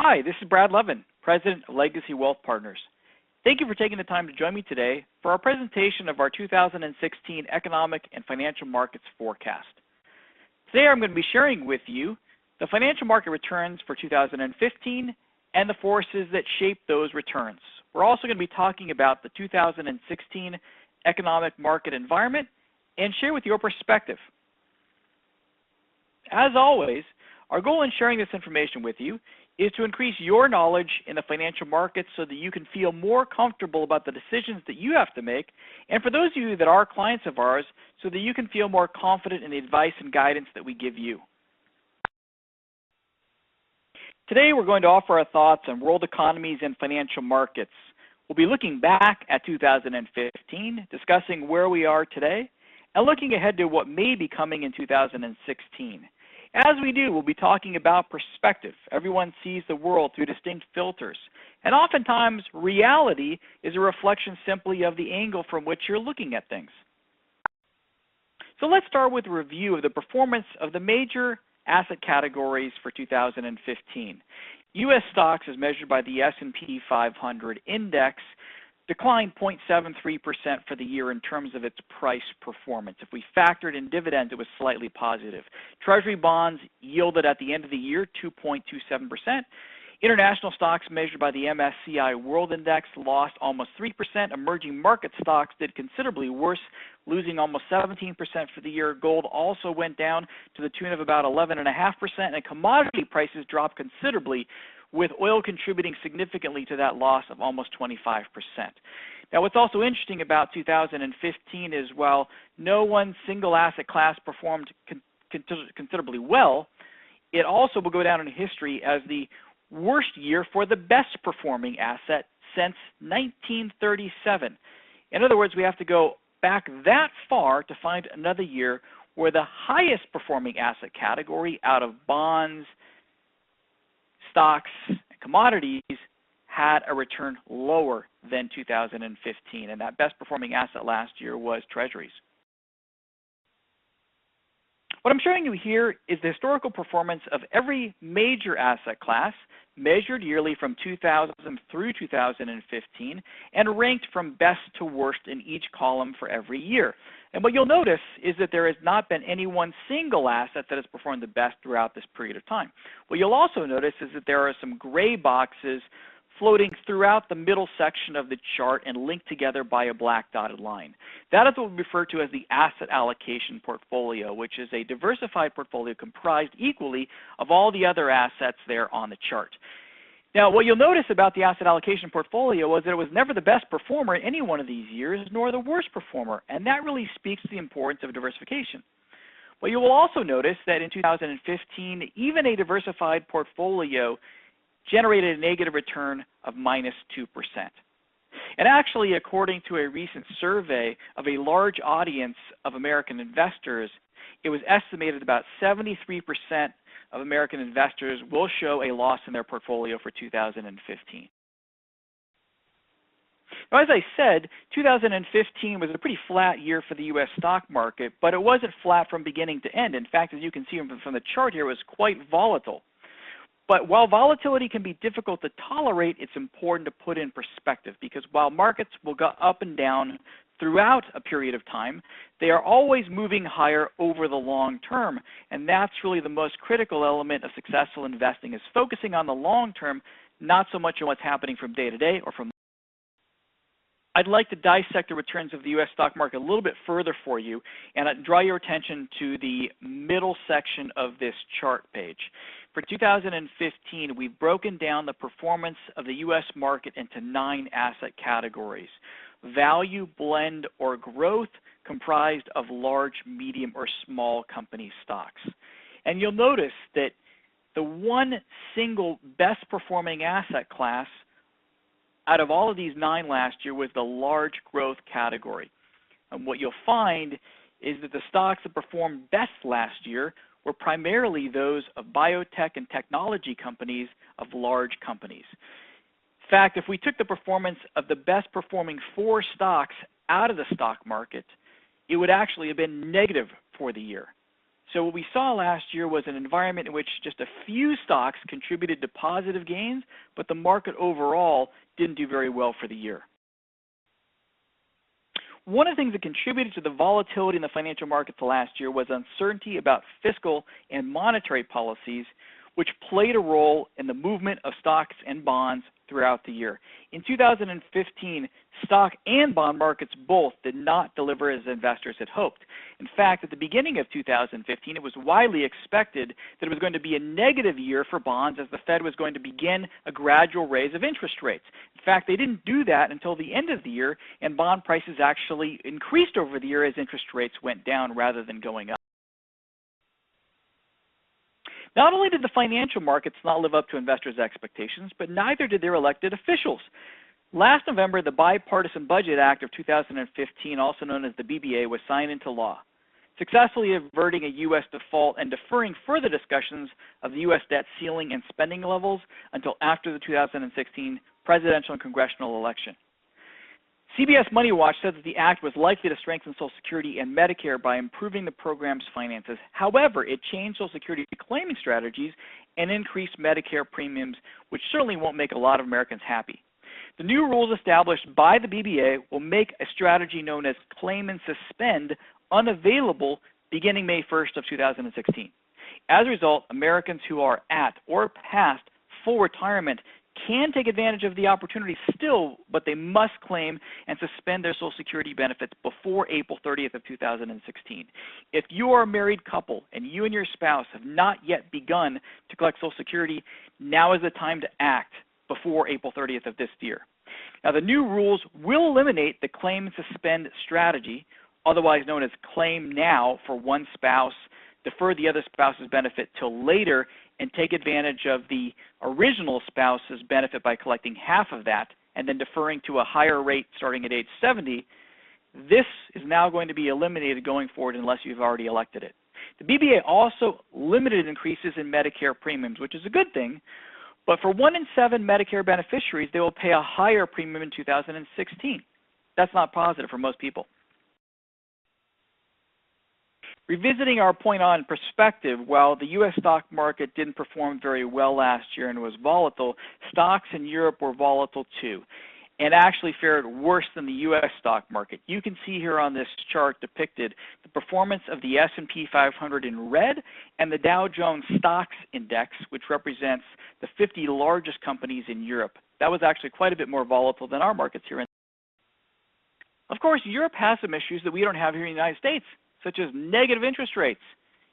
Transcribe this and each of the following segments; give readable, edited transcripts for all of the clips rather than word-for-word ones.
Hi, this is Brad Levin, President of Legacy Wealth Partners. Thank you for taking the time to join me today for our presentation of our 2016 Economic and Financial Markets Forecast. Today I'm going to be sharing with you the financial market returns for 2015 and the forces that shape those returns. We're also going to be talking about the 2016 economic market environment and share with you our perspective. As always, our goal in sharing this information with you is to increase your knowledge in the financial markets so that you can feel more comfortable about the decisions that you have to make, and for those of you that are clients of ours, so that you can feel more confident in the advice and guidance that we give you. Today we're going to offer our thoughts on world economies and financial markets. We'll be looking back at 2015, discussing where we are today, and looking ahead to what may be coming in 2016. As we do, we'll be talking about perspective. Everyone sees the world through distinct filters. And oftentimes, reality is a reflection simply of the angle from which you're looking at things. So let's start with a review of the performance of the major asset categories for 2015. U.S. stocks, as measured by the S&P 500 index, declined 0.73% for the year in terms of its price performance. If we factored in dividends, it was slightly positive. Treasury bonds yielded at the end of the year 2.27%. International stocks measured by the MSCI World Index lost almost 3%. Emerging market stocks did considerably worse, losing almost 17% for the year. Gold also went down to the tune of about 11.5%, and commodity prices dropped considerably, with oil contributing significantly to that loss of almost 25%. Now, what's also interesting about 2015 is while no one single asset class performed considerably well, it also will go down in history as the worst year for the best performing asset since 1937. In other words, we have to go back that far to find another year where the highest performing asset category out of bonds, stocks, and commodities had a return lower than 2015, and that best performing asset last year was treasuries. What I'm showing you here is the historical performance of every major asset class measured yearly from 2000 through 2015 and ranked from best to worst in each column for every year. And what you'll notice is that there has not been any one single asset that has performed the best throughout this period of time. What you'll also notice is that there are some gray boxes floating throughout the middle section of the chart and linked together by a black dotted line. That is what we refer to as the asset allocation portfolio, which is a diversified portfolio comprised equally of all the other assets there on the chart. Now, what you'll notice about the asset allocation portfolio was that it was never the best performer in any one of these years, nor the worst performer, and that really speaks to the importance of diversification. Well, you will also notice that in 2015, even a diversified portfolio generated a negative return of -2%. And actually, according to a recent survey of a large audience of American investors, it was estimated about 73% of American investors will show a loss in their portfolio for 2015. Now, as I said, 2015 was a pretty flat year for the U.S. stock market, but it wasn't flat from beginning to end. In fact, as you can see from the chart here, it was quite volatile. But while volatility can be difficult to tolerate, it's important to put in perspective, because while markets will go up and down throughout a period of time, they are always moving higher over the long term. And that's really the most critical element of successful investing, is focusing on the long term, not so much on what's happening from day to day or from. I'd like to dissect the returns of the U.S. stock market a little bit further for you, and draw your attention to the middle section of this chart page. For 2015, we've broken down the performance of the U.S. market into 9 asset categories. Value, blend, or growth, comprised of large, medium, or small company stocks. And you'll notice that the one single best performing asset class out of all of these 9 last year was the large growth category. And what you'll find is that the stocks that performed best last year were primarily those of biotech and technology companies of large companies. In fact, if we took the performance of the best performing 4 stocks out of the stock market, it would actually have been negative for the year. So what we saw last year was an environment in which just a few stocks contributed to positive gains, but the market overall didn't do very well for the year. One of the things that contributed to the volatility in the financial markets last year was uncertainty about fiscal and monetary policies, which played a role in the movement of stocks and bonds throughout the year. In 2015, stock and bond markets both did not deliver as investors had hoped. In fact, at the beginning of 2015, it was widely expected that it was going to be a negative year for bonds as the Fed was going to begin a gradual raise of interest rates. In fact, they didn't do that until the end of the year, and bond prices actually increased over the year as interest rates went down rather than going up. Not only did the financial markets not live up to investors' expectations, but neither did their elected officials. Last November, the Bipartisan Budget Act of 2015, also known as the BBA, was signed into law, successfully averting a U.S. default and deferring further discussions of the U.S. debt ceiling and spending levels until after the 2016 presidential and congressional election. CBS Money Watch said that the act was likely to strengthen Social Security and Medicare by improving the program's finances. However, it changed Social Security claiming strategies and increased Medicare premiums, which certainly won't make a lot of Americans happy. The new rules established by the BBA will make a strategy known as Claim and Suspend unavailable beginning May 1st of 2016. As a result, Americans who are at or past full retirement can take advantage of the opportunity still, but they must claim and suspend their Social Security benefits before April 30th of 2016. If you are a married couple and you and your spouse have not yet begun to collect Social Security, now is the time to act before April 30th of this year. Now, the new rules will eliminate the claim and suspend strategy, otherwise known as claim now for one spouse, defer the other spouse's benefit till later, and take advantage of the original spouse's benefit by collecting half of that and then deferring to a higher rate starting at age 70. This is now going to be eliminated going forward unless you've already elected it. The BBA also limited increases in Medicare premiums, which is a good thing, but for 1 in 7 Medicare beneficiaries, they will pay a higher premium in 2016. That's not positive for most people. Revisiting our point on perspective, while the U.S. stock market didn't perform very well last year and was volatile, stocks in Europe were volatile too, and actually fared worse than the U.S. stock market. You can see here on this chart depicted the performance of the S&P 500 in red and the Dow Jones Stocks Index, which represents the 50 largest companies in Europe. That was actually quite a bit more volatile than our markets here. Of course, Europe has some issues that we don't have here in the United States, such as negative interest rates.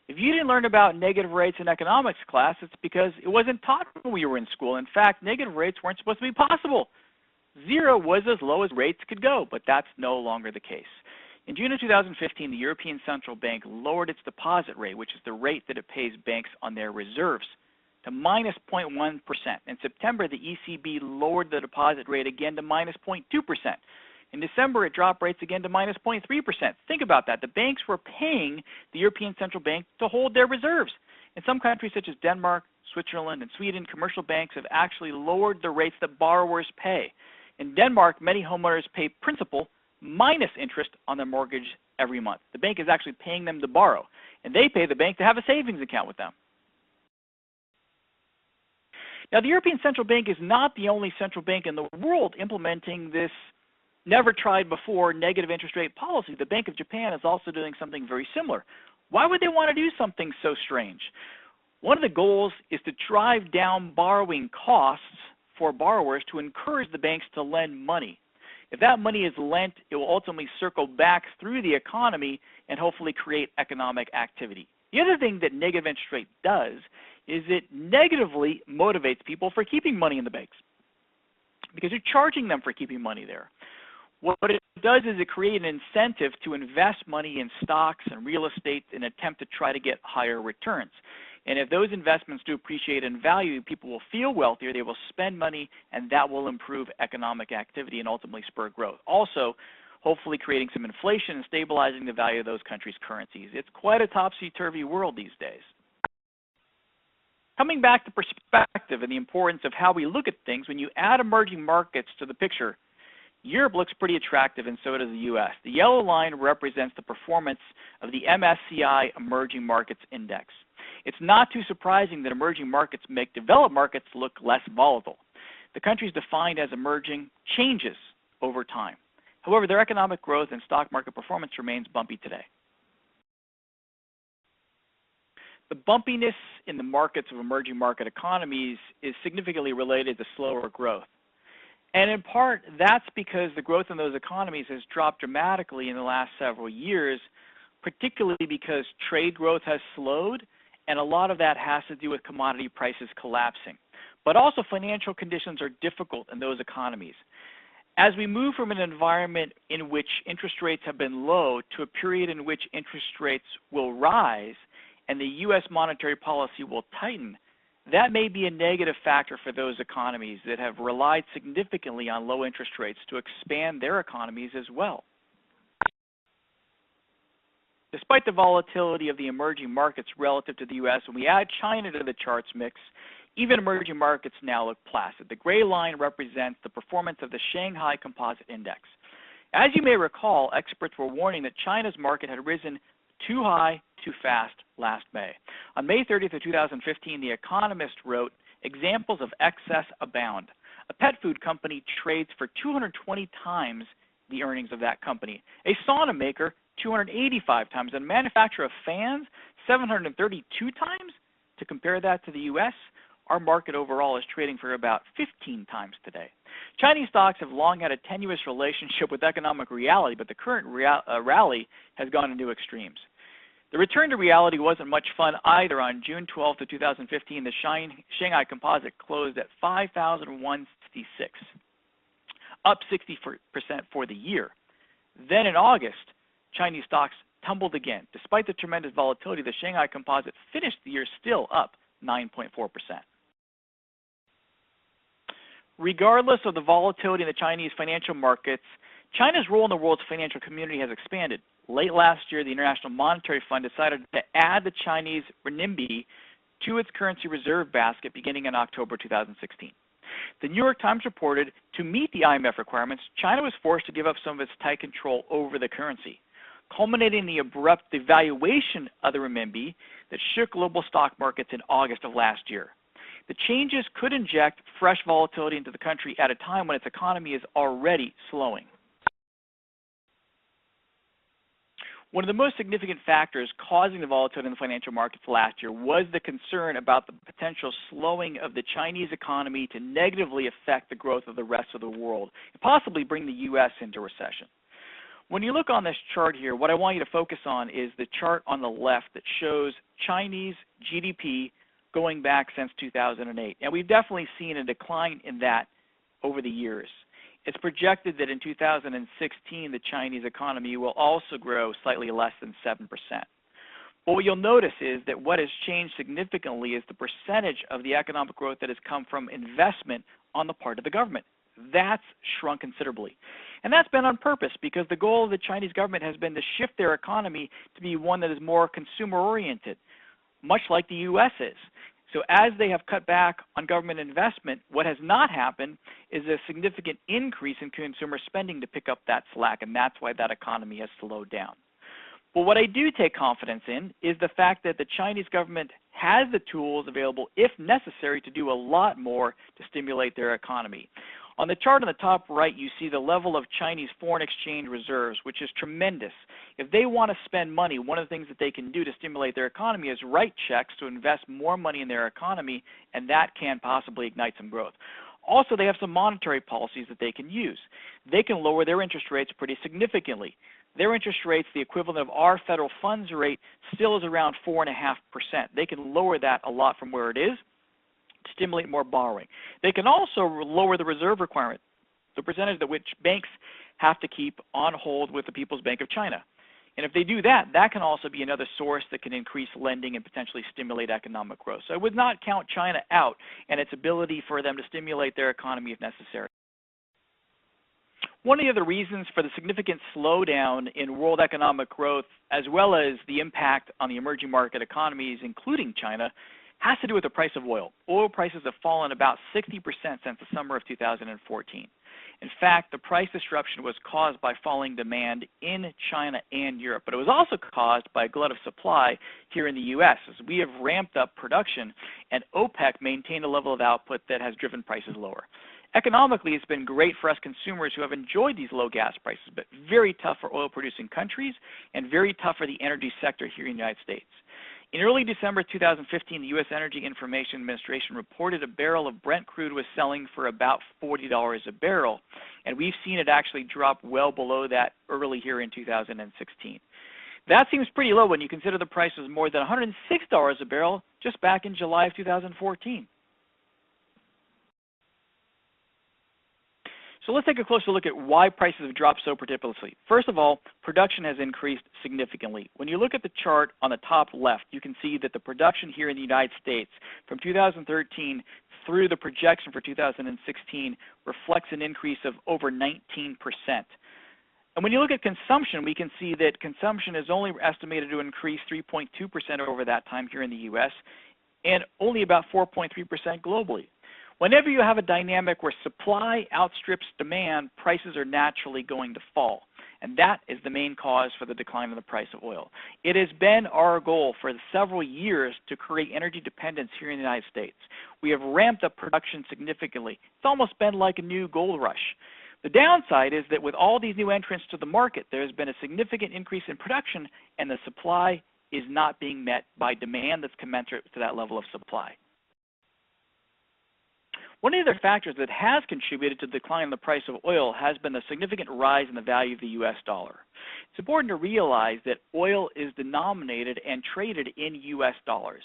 If you didn't learn about negative rates in economics class, it's because it wasn't taught when we were in school. In fact, negative rates weren't supposed to be possible. Zero was as low as rates could go, but that's no longer the case. In June of 2015, the European Central Bank lowered its deposit rate, which is the rate that it pays banks on their reserves, to minus 0.1%. In September, the ECB lowered the deposit rate again to minus 0.2%. In December, it dropped rates again to minus 0.3%. Think about that. The banks were paying the European Central Bank to hold their reserves. In some countries such as Denmark, Switzerland, and Sweden, commercial banks have actually lowered the rates that borrowers pay. In Denmark, many homeowners pay principal minus interest on their mortgage every month. The bank is actually paying them to borrow, and they pay the bank to have a savings account with them. Now, the European Central Bank is not the only central bank in the world implementing this never tried before negative interest rate policy. The Bank of Japan is also doing something very similar. Why would they want to do something so strange? One of the goals is to drive down borrowing costs for borrowers to encourage the banks to lend money. If that money is lent, it will ultimately circle back through the economy and hopefully create economic activity. The other thing that negative interest rate does is it negatively motivates people for keeping money in the banks because you're charging them for keeping money there. What it does is it creates an incentive to invest money in stocks and real estate in an attempt to try to get higher returns. And if those investments do appreciate in value, people will feel wealthier, they will spend money, and that will improve economic activity and ultimately spur growth. Also, hopefully creating some inflation and stabilizing the value of those countries' currencies. It's quite a topsy-turvy world these days. Coming back to perspective and the importance of how we look at things, when you add emerging markets to the picture, Europe looks pretty attractive, and so does the U.S. The yellow line represents the performance of the MSCI Emerging Markets Index. It's not too surprising that emerging markets make developed markets look less volatile. The countries defined as emerging changes over time. However, their economic growth and stock market performance remains bumpy today. The bumpiness in the markets of emerging market economies is significantly related to slower growth. And in part, that's because the growth in those economies has dropped dramatically in the last several years, particularly because trade growth has slowed, and a lot of that has to do with commodity prices collapsing. But also financial conditions are difficult in those economies. As we move from an environment in which interest rates have been low to a period in which interest rates will rise and the U.S. monetary policy will tighten, that may be a negative factor for those economies that have relied significantly on low interest rates to expand their economies as well. Despite the volatility of the emerging markets relative to the U.S., when we add China to the charts mix, even emerging markets now look placid. The gray line represents the performance of the Shanghai Composite Index. As you may recall, experts were warning that China's market had risen too high, too fast last May. On May 30th of 2015, The Economist wrote, "Examples of excess abound. A pet food company trades for 220 times the earnings of that company. A sauna maker, 285 times. And a manufacturer of fans, 732 times? To compare that to the U.S., our market overall is trading for about 15 times today." Chinese stocks have long had a tenuous relationship with economic reality, but the current rally has gone into extremes. The return to reality wasn't much fun either. On June 12th of 2015, the Shanghai Composite closed at 5,166, up 60% for the year. Then in August, Chinese stocks tumbled again. Despite the tremendous volatility, the Shanghai Composite finished the year still up 9.4%. Regardless of the volatility in the Chinese financial markets, China's role in the world's financial community has expanded. Late last year, the International Monetary Fund decided to add the Chinese renminbi to its currency reserve basket beginning in October 2016. The New York Times reported, to meet the IMF requirements, China was forced to give up some of its tight control over the currency, culminating in the abrupt devaluation of the renminbi that shook global stock markets in August of last year. The changes could inject fresh volatility into the country at a time when its economy is already slowing. One of the most significant factors causing the volatility in the financial markets last year was the concern about the potential slowing of the Chinese economy to negatively affect the growth of the rest of the world, and possibly bring the U.S. into recession. When you look on this chart here, what I want you to focus on is the chart on the left that shows Chinese GDP going back since 2008. And we've definitely seen a decline in that over the years. It's projected that in 2016, the Chinese economy will also grow slightly less than 7%. But what you'll notice is that what has changed significantly is the percentage of the economic growth that has come from investment on the part of the government. That's shrunk considerably. And that's been on purpose because the goal of the Chinese government has been to shift their economy to be one that is more consumer-oriented, much like the U.S. is. So as they have cut back on government investment, what has not happened is a significant increase in consumer spending to pick up that slack, and that's why that economy has slowed down. But what I do take confidence in is the fact that the Chinese government has the tools available, if necessary, to do a lot more to stimulate their economy. On the chart on the top right, you see the level of Chinese foreign exchange reserves, which is tremendous. If they want to spend money, one of the things that they can do to stimulate their economy is write checks to invest more money in their economy, and that can possibly ignite some growth. Also, they have some monetary policies that they can use. They can lower their interest rates pretty significantly. Their interest rates, the equivalent of our federal funds rate, still is around 4.5%. They can lower that a lot from where it is, stimulate more borrowing. They can also lower the reserve requirement, the percentage that which banks have to keep on hold with the People's Bank of China. And if they do that, that can also be another source that can increase lending and potentially stimulate economic growth. So I would not count China out and its ability for them to stimulate their economy if necessary. One of the other reasons for the significant slowdown in world economic growth, as well as the impact on the emerging market economies, including China, has to do with the price of oil. Oil prices have fallen about 60% since the summer of 2014. In fact, the price disruption was caused by falling demand in China and Europe, but it was also caused by a glut of supply here in the U.S. as we have ramped up production and OPEC maintained a level of output that has driven prices lower. Economically, it's been great for us consumers who have enjoyed these low gas prices, but very tough for oil-producing countries and very tough for the energy sector here in the United States. In early December 2015, the U.S. Energy Information Administration reported a barrel of Brent crude was selling for about $40 a barrel, and we've seen it actually drop well below that early here in 2016. That seems pretty low when you consider the price was more than $106 a barrel just back in July of 2014. So let's take a closer look at why prices have dropped so precipitously. First of all, production has increased significantly. When you look at the chart on the top left, you can see that the production here in the United States from 2013 through the projection for 2016 reflects an increase of over 19%. And when you look at consumption, we can see that consumption is only estimated to increase 3.2% over that time here in the U.S. and only about 4.3% globally. Whenever you have a dynamic where supply outstrips demand, prices are naturally going to fall. And that is the main cause for the decline in the price of oil. It has been our goal for several years to create energy dependence here in the United States. We have ramped up production significantly. It's almost been like a new gold rush. The downside is that with all these new entrants to the market, there has been a significant increase in production, and the supply is not being met by demand that's commensurate to that level of supply. One of the other factors that has contributed to the decline in the price of oil has been the significant rise in the value of the U.S. dollar. It's important to realize that oil is denominated and traded in U.S. dollars.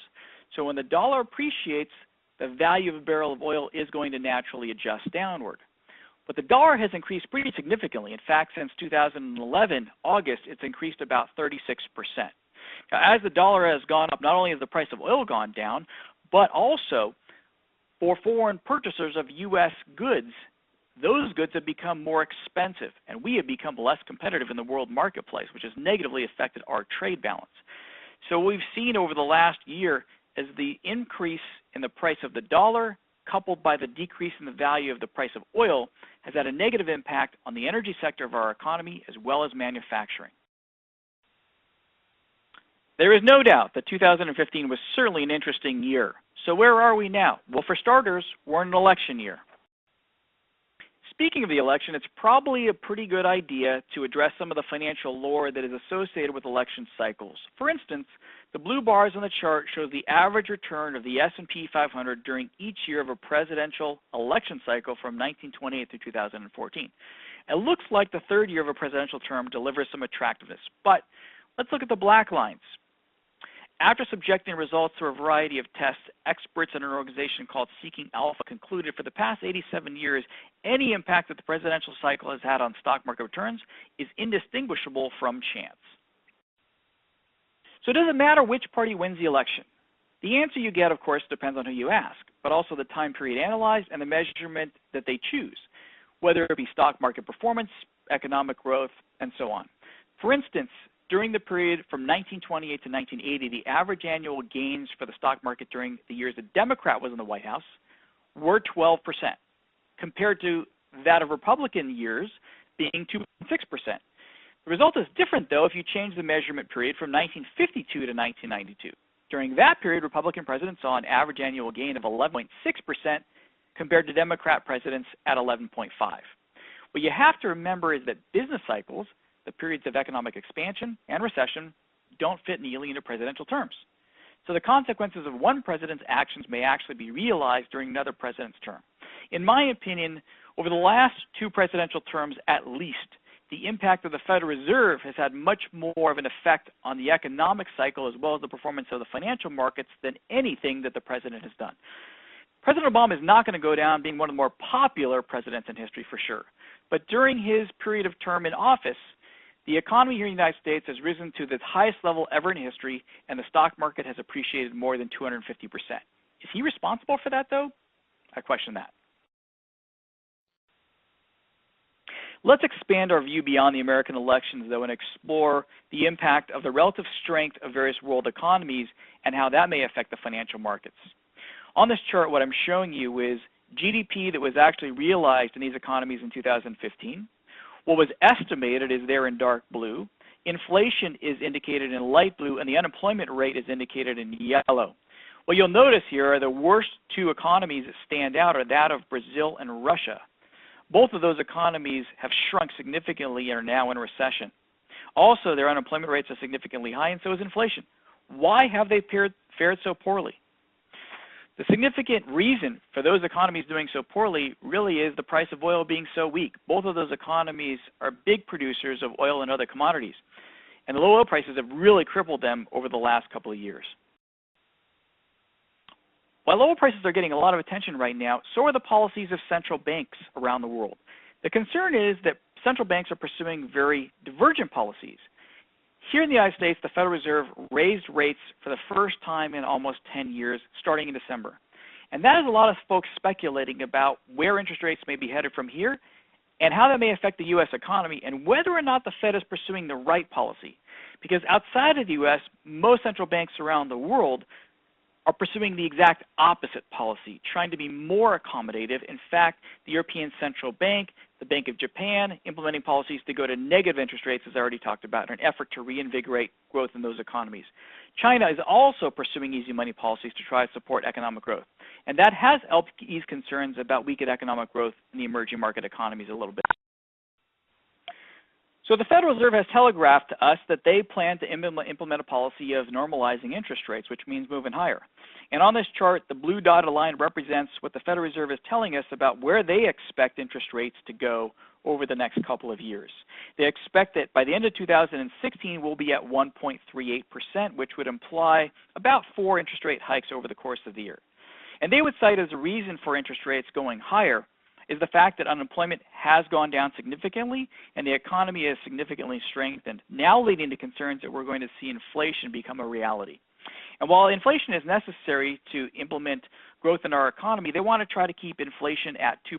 So when the dollar appreciates, the value of a barrel of oil is going to naturally adjust downward. But the dollar has increased pretty significantly. In fact, since 2011, August, it's increased about 36%. Now, as the dollar has gone up, not only has the price of oil gone down, but also for foreign purchasers of U.S. goods, those goods have become more expensive, and we have become less competitive in the world marketplace, which has negatively affected our trade balance. So what we've seen over the last year is the increase in the price of the dollar, coupled by the decrease in the value of the price of oil, has had a negative impact on the energy sector of our economy as well as manufacturing. There is no doubt that 2015 was certainly an interesting year. So where are we now? Well, for starters, we're in an election year. Speaking of the election, it's probably a pretty good idea to address some of the financial lore that is associated with election cycles. For instance, the blue bars on the chart show the average return of the S&P 500 during each year of a presidential election cycle from 1928 through 2014. It looks like the third year of a presidential term delivers some attractiveness, but let's look at the black lines. After subjecting results to a variety of tests, experts in an organization called Seeking Alpha concluded for the past 87 years, any impact that the presidential cycle has had on stock market returns is indistinguishable from chance. So does it matter which party wins the election? The answer you get, of course, depends on who you ask, but also the time period analyzed and the measurement that they choose, whether it be stock market performance, economic growth, and so on. For instance, during the period from 1928 to 1980, the average annual gains for the stock market during the years the Democrat was in the White House were 12%, compared to that of Republican years being 2.6%. The result is different, though, if you change the measurement period from 1952 to 1992. During that period, Republican presidents saw an average annual gain of 11.6% compared to Democrat presidents at 11.5%. What you have to remember is that business cycles, the periods of economic expansion and recession, don't fit neatly into presidential terms. So the consequences of one president's actions may actually be realized during another president's term. In my opinion, over the last two presidential terms at least, the impact of the Federal Reserve has had much more of an effect on the economic cycle as well as the performance of the financial markets than anything that the president has done. President Obama is not going to go down being one of the more popular presidents in history for sure. But during his period of term in office, the economy here in the United States has risen to the highest level ever in history, and the stock market has appreciated more than 250%. Is he responsible for that, though? I question that. Let's expand our view beyond the American elections, though, and explore the impact of the relative strength of various world economies and how that may affect the financial markets. On this chart, what I'm showing you is GDP that was actually realized in these economies in 2015. What was estimated is there in dark blue. Inflation is indicated in light blue, and the unemployment rate is indicated in yellow. What you'll notice here are the worst two economies that stand out are that of Brazil and Russia. Both of those economies have shrunk significantly and are now in recession. Also, their unemployment rates are significantly high, and so is inflation. Why have they fared so poorly? The significant reason for those economies doing so poorly really is the price of oil being so weak. Both of those economies are big producers of oil and other commodities, and the low oil prices have really crippled them over the last couple of years. While oil prices are getting a lot of attention right now, so are the policies of central banks around the world. The concern is that central banks are pursuing very divergent policies. Here in the United States, the Federal Reserve raised rates for the first time in almost 10 years, starting in December. And that has a lot of folks speculating about where interest rates may be headed from here and how that may affect the U.S. economy and whether or not the Fed is pursuing the right policy. Because outside of the U.S., most central banks around the world are pursuing the exact opposite policy, trying to be more accommodative. In fact, the European Central Bank, the Bank of Japan, implementing policies to go to negative interest rates, as I already talked about, in an effort to reinvigorate growth in those economies. China is also pursuing easy money policies to try to support economic growth. And that has helped ease concerns about weakened economic growth in the emerging market economies a little bit. So the Federal Reserve has telegraphed to us that they plan to implement a policy of normalizing interest rates, which means moving higher. And on this chart, the blue dotted line represents what the Federal Reserve is telling us about where they expect interest rates to go over the next couple of years. They expect that by the end of 2016, we'll be at 1.38%, which would imply about 4 interest rate hikes over the course of the year. And they would cite as a reason for interest rates going higher is the fact that unemployment has gone down significantly and the economy has significantly strengthened, now leading to concerns that we're going to see inflation become a reality. And while inflation is necessary to implement growth in our economy, they want to try to keep inflation at 2%.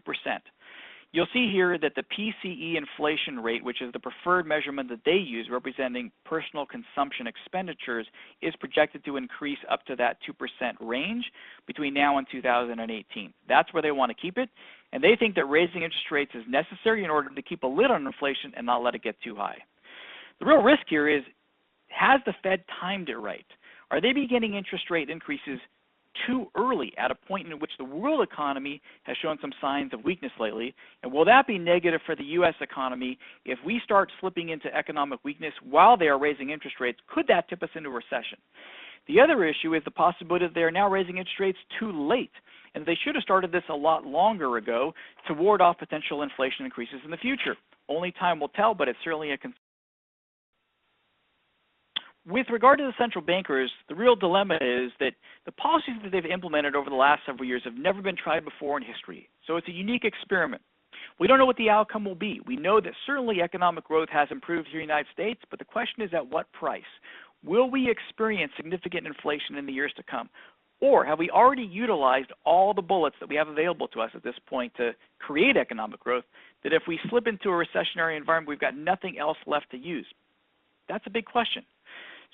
You'll see here that the PCE inflation rate, which is the preferred measurement that they use representing personal consumption expenditures, is projected to increase up to that 2% range between now and 2018. That's where they want to keep it, and they think that raising interest rates is necessary in order to keep a lid on inflation and not let it get too high. The real risk here is, has the Fed timed it right? Are they beginning interest rate increases too early at a point in which the world economy has shown some signs of weakness lately? And will that be negative for the U.S. economy if we start slipping into economic weakness while they are raising interest rates? Could that tip us into a recession? The other issue is the possibility that they are now raising interest rates too late, and they should have started this a lot longer ago to ward off potential inflation increases in the future. Only time will tell, but it's certainly a concern. With regard to the central bankers, the real dilemma is that the policies that they've implemented over the last several years have never been tried before in history. So it's a unique experiment. We don't know what the outcome will be. We know that certainly economic growth has improved here in the United States, but the question is at what price? Will we experience significant inflation in the years to come? Or have we already utilized all the bullets that we have available to us at this point to create economic growth, that if we slip into a recessionary environment, we've got nothing else left to use? That's a big question.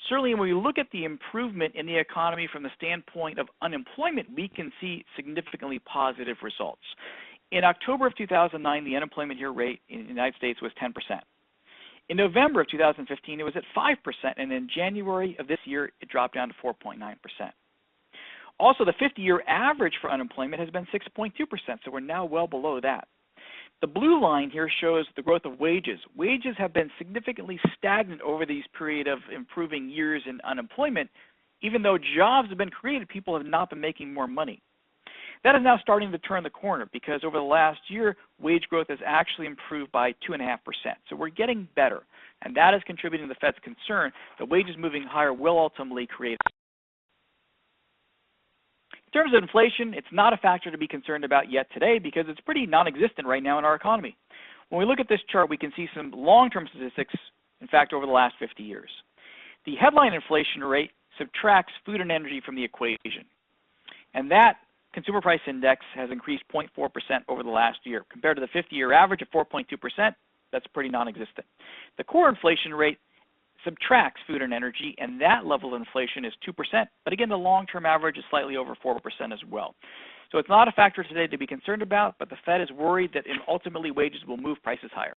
Certainly, when we look at the improvement in the economy from the standpoint of unemployment, we can see significantly positive results. In October of 2009, the unemployment rate in the United States was 10%. In November of 2015, it was at 5%, and in January of this year, it dropped down to 4.9%. Also, the 50-year average for unemployment has been 6.2%, so we're now well below that. The blue line here shows the growth of wages. Wages have been significantly stagnant over these period of improving years in unemployment. Even though jobs have been created, people have not been making more money. That is now starting to turn the corner because over the last year, wage growth has actually improved by 2.5%. So we're getting better, and that is contributing to the Fed's concern that wages moving higher will ultimately create. In terms of inflation, it's not a factor to be concerned about yet today because it's pretty non-existent right now in our economy. When we look at this chart, we can see some long-term statistics, in fact, over the last 50 years. The headline inflation rate subtracts food and energy from the equation. And that consumer price index has increased 0.4% over the last year. Compared to the 50-year average of 4.2%, that's pretty non-existent. The core inflation rate subtracts food and energy, and that level of inflation is 2%. But again, the long-term average is slightly over 4% as well. So it's not a factor today to be concerned about, but the Fed is worried that ultimately wages will move prices higher.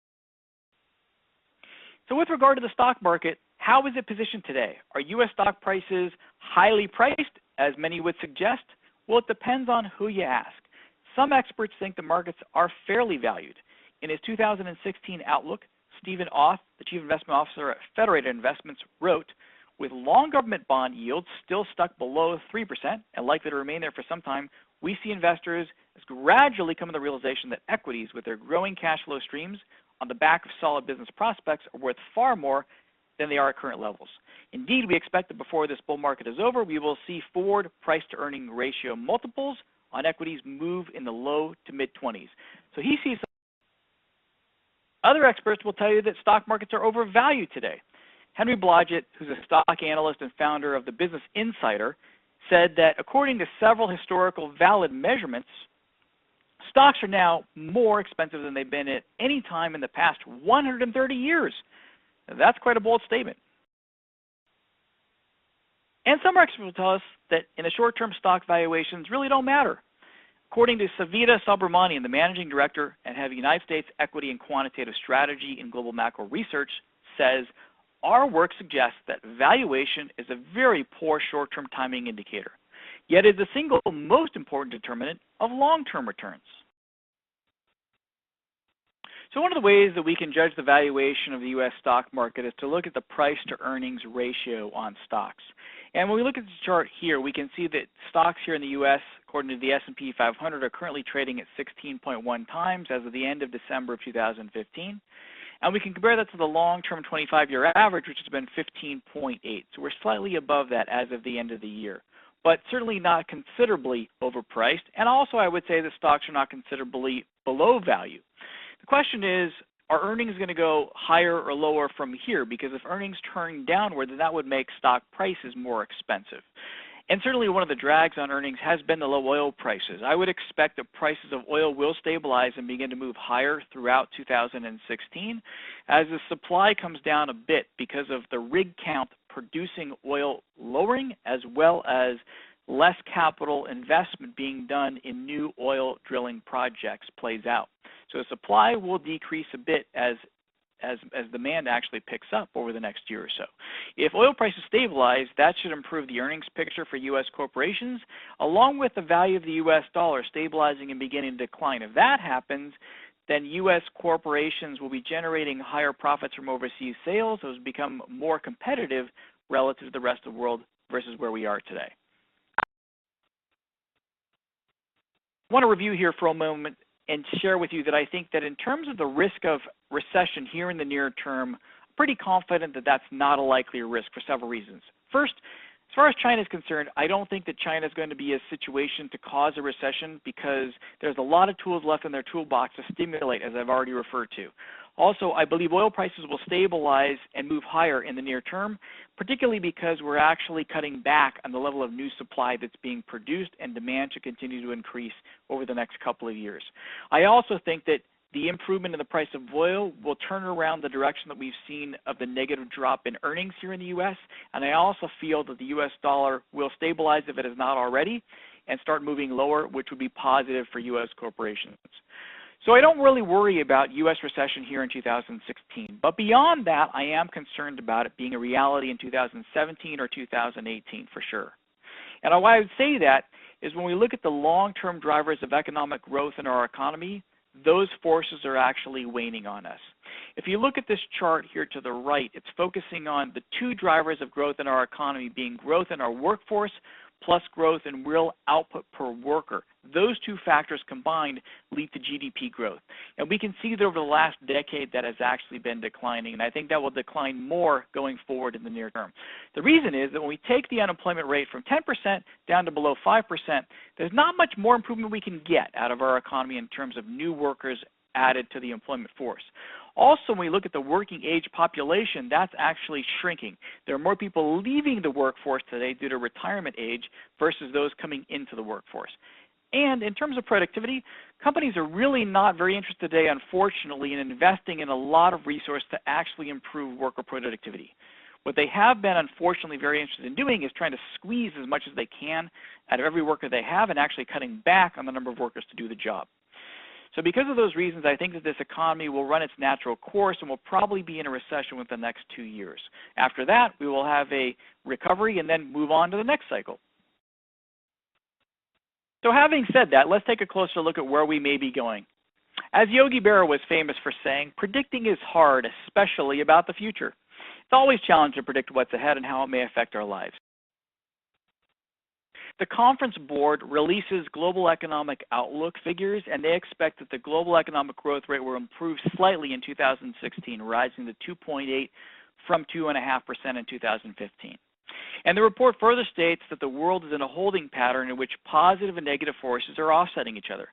So with regard to the stock market, how is it positioned today? Are U.S. stock prices highly priced, as many would suggest? Well, it depends on who you ask. Some experts think the markets are fairly valued. In his 2016 outlook, Stephen Auth, the chief investment officer at Federated Investments, wrote, "With long government bond yields still stuck below 3% and likely to remain there for some time, we see investors as gradually come to the realization that equities with their growing cash flow streams on the back of solid business prospects are worth far more than they are at current levels. Indeed, we expect that before this bull market is over, we will see forward price-to-earning ratio multiples on equities move in the low to mid-20s. So he sees. Other experts will tell you that stock markets are overvalued today. Henry Blodgett, who's a stock analyst and founder of the Business Insider, said that according to several historical valid measurements, stocks are now more expensive than they've been at any time in the past 130 years. Now, that's quite a bold statement. And some experts will tell us that in the short term, stock valuations really don't matter. According to Savita Subramanian, the managing director and head of United States Equity and Quantitative Strategy in Global Macro Research, says, our work suggests that valuation is a very poor short-term timing indicator, yet is the single most important determinant of long-term returns. So one of the ways that we can judge the valuation of the U.S. stock market is to look at the price-to-earnings ratio on stocks. And when we look at the chart here, we can see that stocks here in the U.S., according to the S&P 500, are currently trading at 16.1 times as of the end of December of 2015. And we can compare that to the long-term 25-year average, which has been 15.8. So we're slightly above that as of the end of the year, but certainly not considerably overpriced. And also, I would say that stocks are not considerably below value. The question is, are earnings going to go higher or lower from here? Because if earnings turn downward, then that would make stock prices more expensive. And certainly one of the drags on earnings has been the low oil prices. I would expect that prices of oil will stabilize and begin to move higher throughout 2016 as the supply comes down a bit because of the rig count producing oil lowering, as well as less capital investment being done in new oil drilling projects plays out. So the supply will decrease a bit as demand actually picks up over the next year or so. If oil prices stabilize, that should improve the earnings picture for U.S. corporations, along with the value of the U.S. dollar stabilizing and beginning to decline. If that happens, then U.S. corporations will be generating higher profits from overseas sales. Those become more competitive relative to the rest of the world versus where we are today. I want to review here for a moment and share with you that I think that in terms of the risk of recession here in the near term, I'm pretty confident that that's not a likely risk for several reasons. First, as far as China is concerned, I don't think that China is going to be a situation to cause a recession because there's a lot of tools left in their toolbox to stimulate, as I've already referred to. Also, I believe oil prices will stabilize and move higher in the near term, particularly because we're actually cutting back on the level of new supply that's being produced, and demand should continue to increase over the next couple of years. I also think that the improvement in the price of oil will turn around the direction that we've seen of the negative drop in earnings here in the U.S., and I also feel that the U.S. dollar will stabilize if it is not already and start moving lower, which would be positive for U.S. corporations. So I don't really worry about U.S. recession here in 2016. But beyond that, I am concerned about it being a reality in 2017 or 2018 for sure. And why I would say that is when we look at the long-term drivers of economic growth in our economy, those forces are actually waning on us. If you look at this chart here to the right, it's focusing on the two drivers of growth in our economy being growth in our workforce plus growth in real output per worker. Those two factors combined lead to GDP growth. And we can see that over the last decade that has actually been declining, and I think that will decline more going forward in the near term. The reason is that when we take the unemployment rate from 10% down to below 5%, there's not much more improvement we can get out of our economy in terms of new workers added to the employment force. Also, when we look at the working age population, that's actually shrinking. There are more people leaving the workforce today due to retirement age versus those coming into the workforce. And in terms of productivity, companies are really not very interested today, unfortunately, in investing in a lot of resources to actually improve worker productivity. What they have been, unfortunately, very interested in doing is trying to squeeze as much as they can out of every worker they have and actually cutting back on the number of workers to do the job. So because of those reasons, I think that this economy will run its natural course and will probably be in a recession within the next 2 years. After that, we will have a recovery and then move on to the next cycle. So having said that, let's take a closer look at where we may be going. As Yogi Berra was famous for saying, predicting is hard, especially about the future. It's always challenging to predict what's ahead and how it may affect our lives. The Conference Board releases global economic outlook figures, and they expect that the global economic growth rate will improve slightly in 2016, rising to 2.8 from 2.5% in 2015. And the report further states that the world is in a holding pattern in which positive and negative forces are offsetting each other.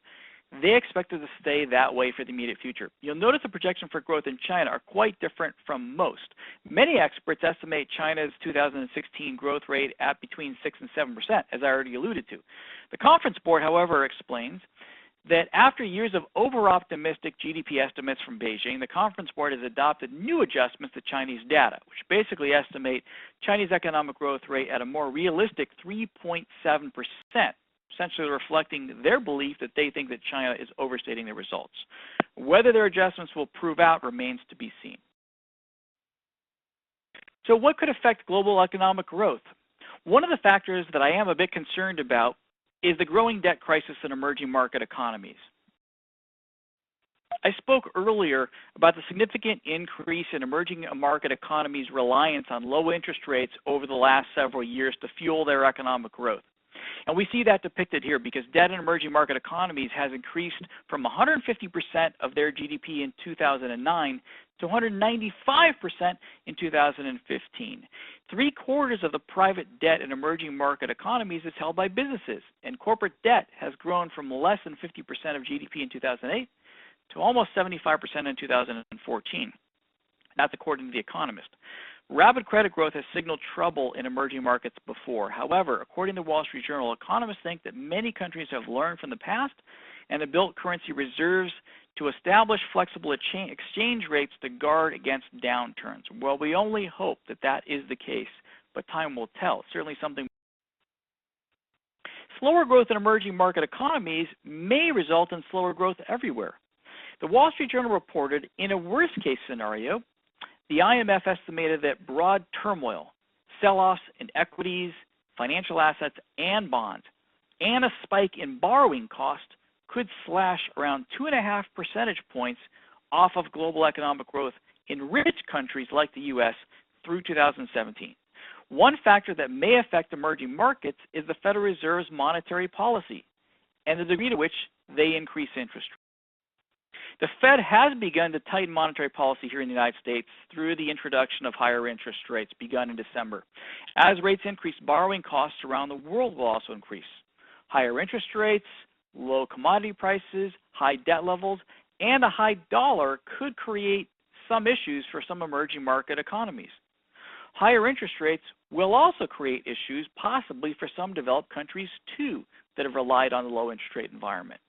They expect it to stay that way for the immediate future. You'll notice the projections for growth in China are quite different from most. Many experts estimate China's 2016 growth rate at between 6 and 7%, as I already alluded to. The Conference Board, however, explains that after years of over-optimistic GDP estimates from Beijing, the Conference Board has adopted new adjustments to Chinese data, which basically estimate Chinese economic growth rate at a more realistic 3.7%. Essentially reflecting their belief that they think that China is overstating their results. Whether their adjustments will prove out remains to be seen. So what could affect global economic growth? One of the factors that I am a bit concerned about is the growing debt crisis in emerging market economies. I spoke earlier about the significant increase in emerging market economies' reliance on low interest rates over the last several years to fuel their economic growth. And we see that depicted here because debt in emerging market economies has increased from 150% of their GDP in 2009 to 195% in 2015. 3/4 of the private debt in emerging market economies is held by businesses, and corporate debt has grown from less than 50% of GDP in 2008 to almost 75% in 2014. That's according to The Economist. Rapid credit growth has signaled trouble in emerging markets before. However, according to the Wall Street Journal, economists think that many countries have learned from the past and have built currency reserves to establish flexible exchange rates to guard against downturns. Well, we only hope that that is the case, but time will tell. Certainly something. Slower growth in emerging market economies may result in slower growth everywhere. The Wall Street Journal reported, in a worst-case scenario, the IMF estimated that broad turmoil, sell-offs in equities, financial assets, and bonds, and a spike in borrowing costs could slash around 2.5 percentage points off of global economic growth in rich countries like the U.S. through 2017. One factor that may affect emerging markets is the Federal Reserve's monetary policy and the degree to which they increase interest rates. The Fed has begun to tighten monetary policy here in the United States through the introduction of higher interest rates begun in December. As rates increase, borrowing costs around the world will also increase. Higher interest rates, low commodity prices, high debt levels, and a high dollar could create some issues for some emerging market economies. Higher interest rates will also create issues possibly for some developed countries too that have relied on the low interest rate environment.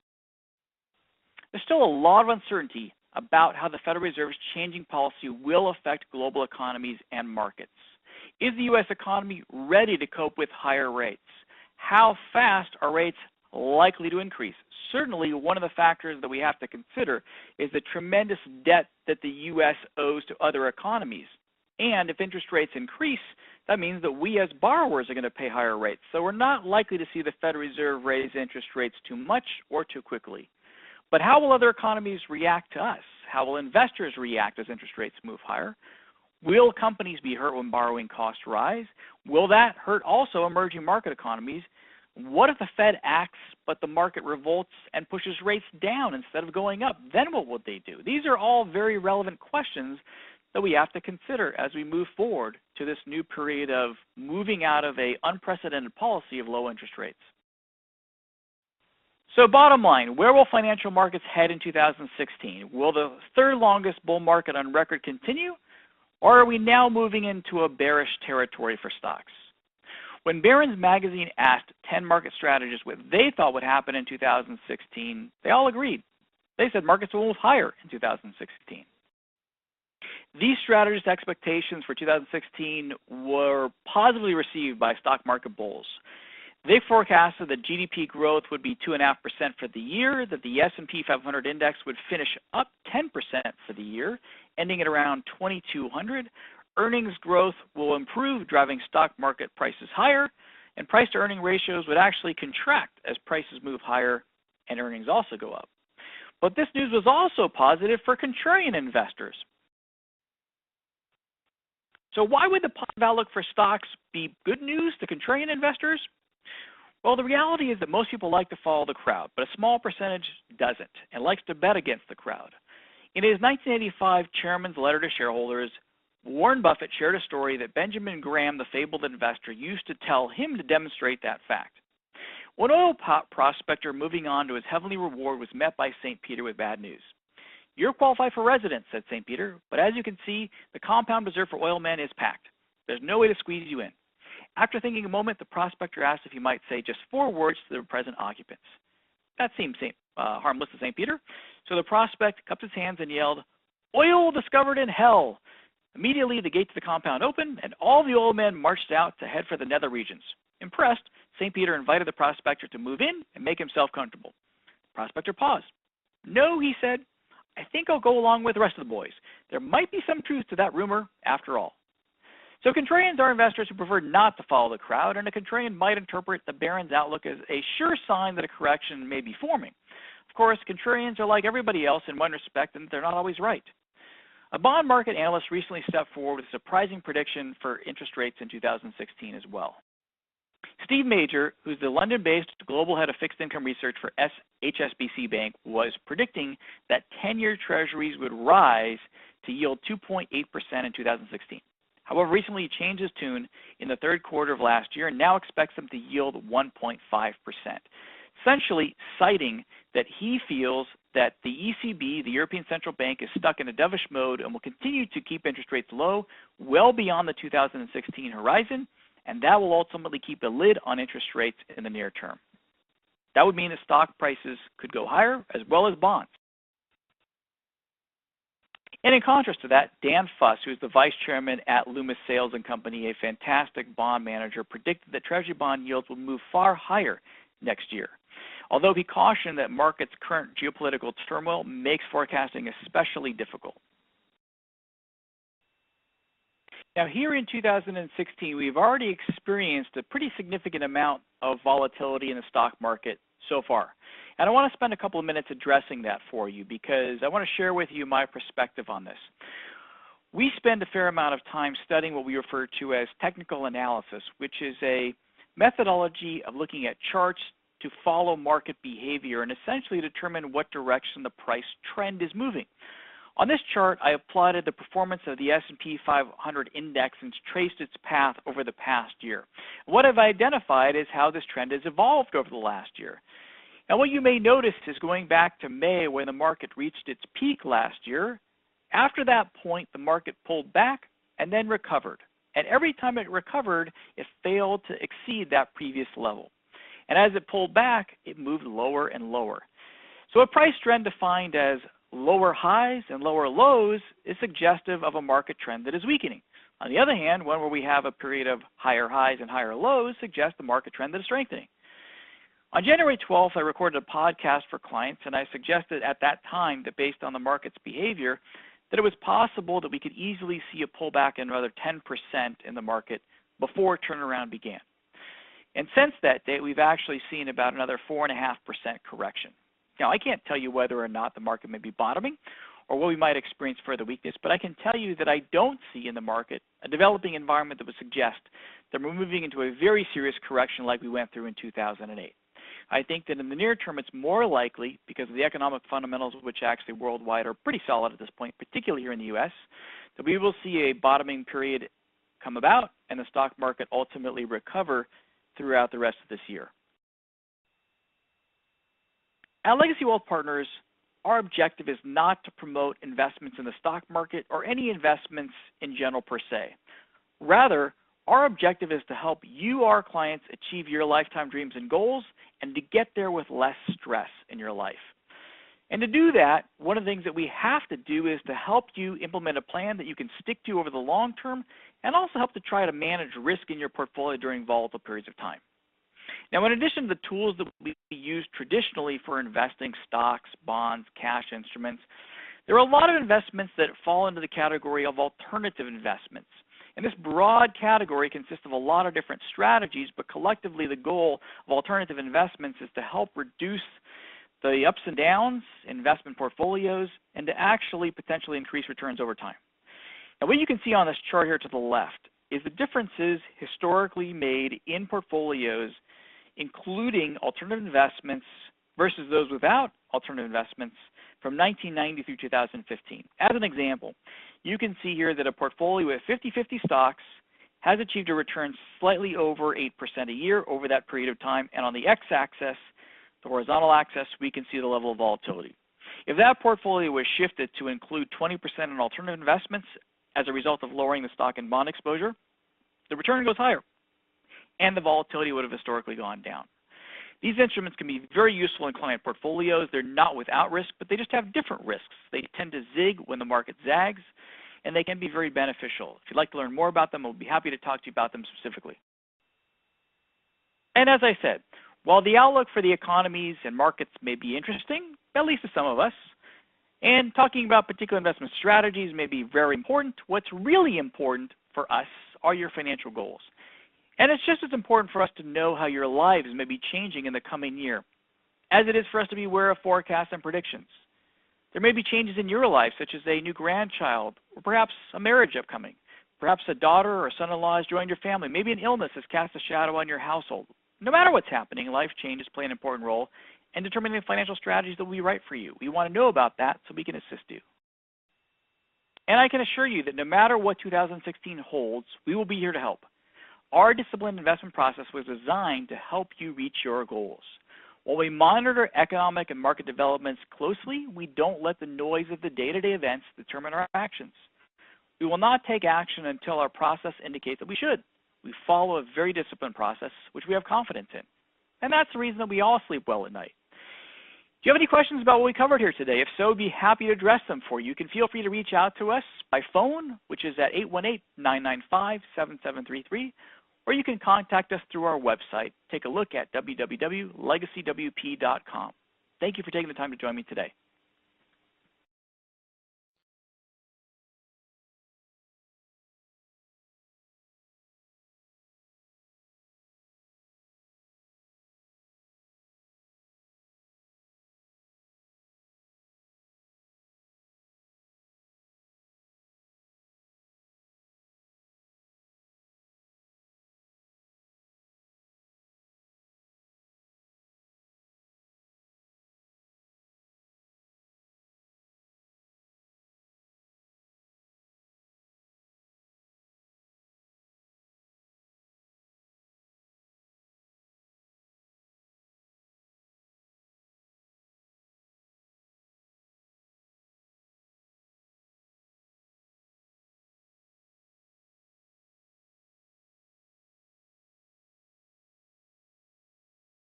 There's still a lot of uncertainty about how the Federal Reserve's changing policy will affect global economies and markets. Is the U.S. economy ready to cope with higher rates? How fast are rates likely to increase? Certainly, one of the factors that we have to consider is the tremendous debt that the U.S. owes to other economies. And if interest rates increase, that means that we as borrowers are going to pay higher rates. So we're not likely to see the Federal Reserve raise interest rates too much or too quickly. But how will other economies react to us? How will investors react as interest rates move higher? Will companies be hurt when borrowing costs rise? Will that hurt also emerging market economies? What if the Fed acts but the market revolts and pushes rates down instead of going up? Then what would they do? These are all very relevant questions that we have to consider as we move forward to this new period of moving out of an unprecedented policy of low interest rates. So bottom line, where will financial markets head in 2016? Will the third longest bull market on record continue, or are we now moving into a bearish territory for stocks? When Barron's magazine asked 10 market strategists what they thought would happen in 2016, they all agreed. They said markets will move higher in 2016. These strategist expectations for 2016 were positively received by stock market bulls. They forecasted that GDP growth would be 2.5% for the year, that the S&P 500 index would finish up 10% for the year, ending at around 2,200. Earnings growth will improve, driving stock market prices higher, and price-to-earning ratios would actually contract as prices move higher and earnings also go up. But this news was also positive for contrarian investors. So why would the positive outlook for stocks be good news to contrarian investors? Well, the reality is that most people like to follow the crowd, but a small percentage doesn't and likes to bet against the crowd. In his 1985 Chairman's Letter to Shareholders, Warren Buffett shared a story that Benjamin Graham, the fabled investor, used to tell him to demonstrate that fact. One oil prospector moving on to his heavenly reward was met by St. Peter with bad news. "You're qualified for residence," said St. Peter, "but as you can see, the compound reserved for oil men is packed. There's no way to squeeze you in." After thinking a moment, the prospector asked if he might say just 4 words to the present occupants. That seemed harmless to St. Peter, so the prospect cupped his hands and yelled, "Oil discovered in hell!" Immediately, the gate to the compound opened, and all the oil men marched out to head for the nether regions. Impressed, St. Peter invited the prospector to move in and make himself comfortable. The prospector paused. "No," he said, "I think I'll go along with the rest of the boys. There might be some truth to that rumor after all." So contrarians are investors who prefer not to follow the crowd, and a contrarian might interpret the Baron's outlook as a sure sign that a correction may be forming. Of course, contrarians are like everybody else in one respect, and they're not always right. A bond market analyst recently stepped forward with a surprising prediction for interest rates in 2016 as well. Steve Major, who's the London-based global head of fixed income research for HSBC Bank, was predicting that 10-year treasuries would rise to yield 2.8% in 2016. However, recently he changed his tune in the third quarter of last year and now expects them to yield 1.5%, essentially citing that he feels that the ECB, the European Central Bank, is stuck in a dovish mode and will continue to keep interest rates low well beyond the 2016 horizon, and that will ultimately keep a lid on interest rates in the near term. That would mean that stock prices could go higher as well as bonds. And in contrast to that, Dan Fuss, who is the vice chairman at Loomis Sales & Company, a fantastic bond manager, predicted that Treasury bond yields will move far higher next year. Although he cautioned that markets' current geopolitical turmoil makes forecasting especially difficult. Now, here in 2016, we've already experienced a pretty significant amount of volatility in the stock market so far. And I want to spend a couple of minutes addressing that for you because I want to share with you my perspective on this. We spend a fair amount of time studying what we refer to as technical analysis, which is a methodology of looking at charts to follow market behavior and essentially determine what direction the price trend is moving. On this chart, I have plotted the performance of the S&P 500 index and traced its path over the past year. What I've identified is how this trend has evolved over the last year. Now, what you may notice is going back to May when the market reached its peak last year, after that point, the market pulled back and then recovered. And every time it recovered, it failed to exceed that previous level. And as it pulled back, it moved lower and lower. So a price trend defined as lower highs and lower lows is suggestive of a market trend that is weakening. On the other hand, one where we have a period of higher highs and higher lows suggests a market trend that is strengthening. On January 12th, I recorded a podcast for clients, and I suggested at that time that based on the market's behavior, that it was possible that we could easily see a pullback in another 10% in the market before turnaround began. And since that date, we've actually seen about another 4.5% correction. Now, I can't tell you whether or not the market may be bottoming or what we might experience further weakness, but I can tell you that I don't see in the market a developing environment that would suggest that we're moving into a very serious correction like we went through in 2008. I think that in the near term, it's more likely, because of the economic fundamentals, which actually worldwide are pretty solid at this point, particularly here in the U.S., that we will see a bottoming period come about and the stock market ultimately recover throughout the rest of this year. At Legacy Wealth Partners, our objective is not to promote investments in the stock market or any investments in general per se. Rather, our objective is to help you, our clients, achieve your lifetime dreams and goals and to get there with less stress in your life. And to do that, one of the things that we have to do is to help you implement a plan that you can stick to over the long term, and also help to try to manage risk in your portfolio during volatile periods of time. Now, in addition to the tools that we use traditionally for investing stocks, bonds, cash instruments, there are a lot of investments that fall into the category of alternative investments. And this broad category consists of a lot of different strategies, but collectively the goal of alternative investments is to help reduce the ups and downs in investment portfolios and to actually potentially increase returns over time. Now, what you can see on this chart here to the left is the differences historically made in portfolios, including alternative investments versus those without alternative investments from 1990 through 2015. As an example, you can see here that a portfolio with 50-50 stocks has achieved a return slightly over 8% a year over that period of time, and on the x-axis, the horizontal axis, we can see the level of volatility. If that portfolio was shifted to include 20% in alternative investments as a result of lowering the stock and bond exposure, the return goes higher, and the volatility would have historically gone down. These instruments can be very useful in client portfolios. They're not without risk, but they just have different risks. They tend to zig when the market zags, and they can be very beneficial. If you'd like to learn more about them, I'll be happy to talk to you about them specifically. And as I said, while the outlook for the economies and markets may be interesting, at least to some of us, and talking about particular investment strategies may be very important, what's really important for us are your financial goals. And it's just as important for us to know how your lives may be changing in the coming year, as it is for us to be aware of forecasts and predictions. There may be changes in your life, such as a new grandchild, or perhaps a marriage upcoming. Perhaps a daughter or son-in-law has joined your family. Maybe an illness has cast a shadow on your household. No matter what's happening, life changes play an important role in determining the financial strategies that will be right for you. We want to know about that so we can assist you. And I can assure you that no matter what 2016 holds, we will be here to help. Our disciplined investment process was designed to help you reach your goals. While we monitor economic and market developments closely, we don't let the noise of the day-to-day events determine our actions. We will not take action until our process indicates that we should. We follow a very disciplined process, which we have confidence in. And that's the reason that we all sleep well at night. Do you have any questions about what we covered here today? If so, we'd be happy to address them for you. You can feel free to reach out to us by phone, which is at 818-995-7733, or you can contact us through our website. Take a look at www.legacywp.com. Thank you for taking the time to join me today.